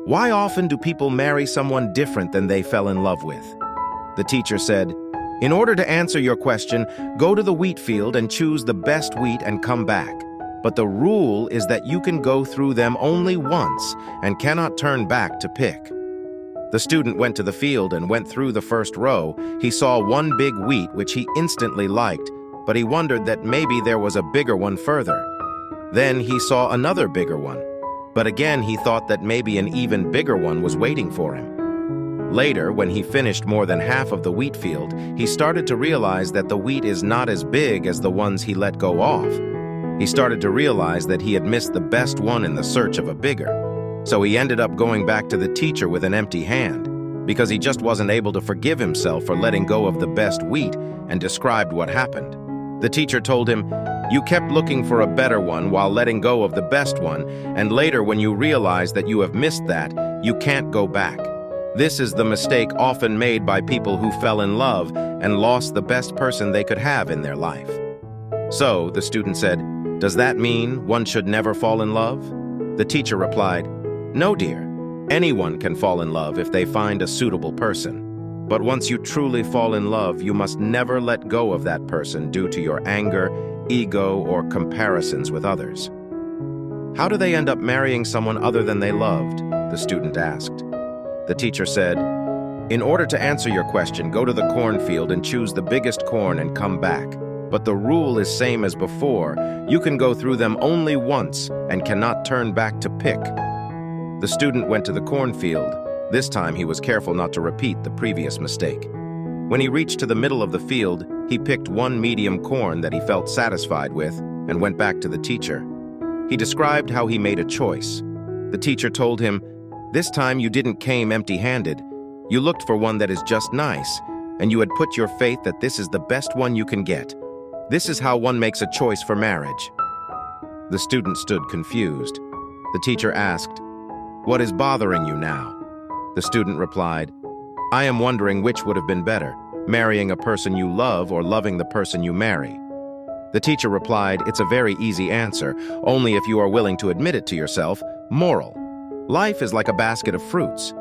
Why often do people marry someone different than they fell in love with? The teacher said, in order to answer your question, go to the wheat field and choose the best wheat and come back. But the rule is that you can go through them only once and cannot turn back to pick. The student went to the field and went through the first row. He saw one big wheat which he instantly liked, but he wondered that maybe there was a bigger one further. Then he saw another bigger one, but again he thought that maybe an even bigger one was waiting for him. Later, when he finished more than half of the wheat field, he started to realize that the wheat is not as big as the ones he let go off. He started to realize that he had missed the best one in the search of a bigger. So he ended up going back to the teacher with an empty hand, because he just wasn't able to forgive himself for letting go of the best wheat, and described what happened. The teacher told him, "You kept looking for a better one while letting go of the best one, and later when you realize that you have missed that, you can't go back. This is the mistake often made by people who fell in love and lost the best person they could have in their life." So, the student said, "Does that mean one should never fall in love?" The teacher replied, "No, dear. Anyone can fall in love if they find a suitable person. But once you truly fall in love, you must never let go of that person due to your anger, ego, or comparisons with others." "How do they end up marrying someone other than they loved?" the student asked. The teacher said, "In order to answer your question, go to the cornfield and choose the biggest corn and come back. But the rule is same as before. You can go through them only once and cannot turn back to pick." The student went to the cornfield. This time he was careful not to repeat the previous mistake. When he reached to the middle of the field, he picked one medium corn that he felt satisfied with and went back to the teacher. He described how he made a choice. The teacher told him, "This time you didn't came empty-handed. You looked for one that is just nice, and you had put your faith that this is the best one you can get. This is how one makes a choice for marriage." The student stood confused. The teacher asked, "What is bothering you now?" The student replied, "I am wondering which would have been better, marrying a person you love or loving the person you marry." The teacher replied, "It's a very easy answer, only if you are willing to admit it to yourself. Moral: life is like a basket of fruits.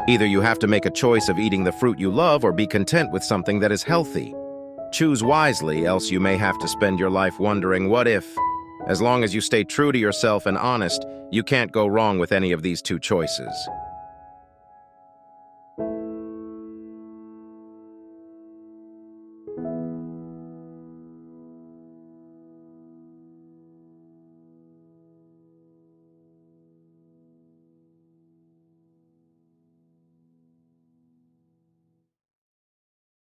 Either you have to make a choice of eating the fruit you love or be content with something that is healthy. Choose wisely, else you may have to spend your life wondering what if. As long as you stay true to yourself and honest, you can't go wrong with any of these two choices."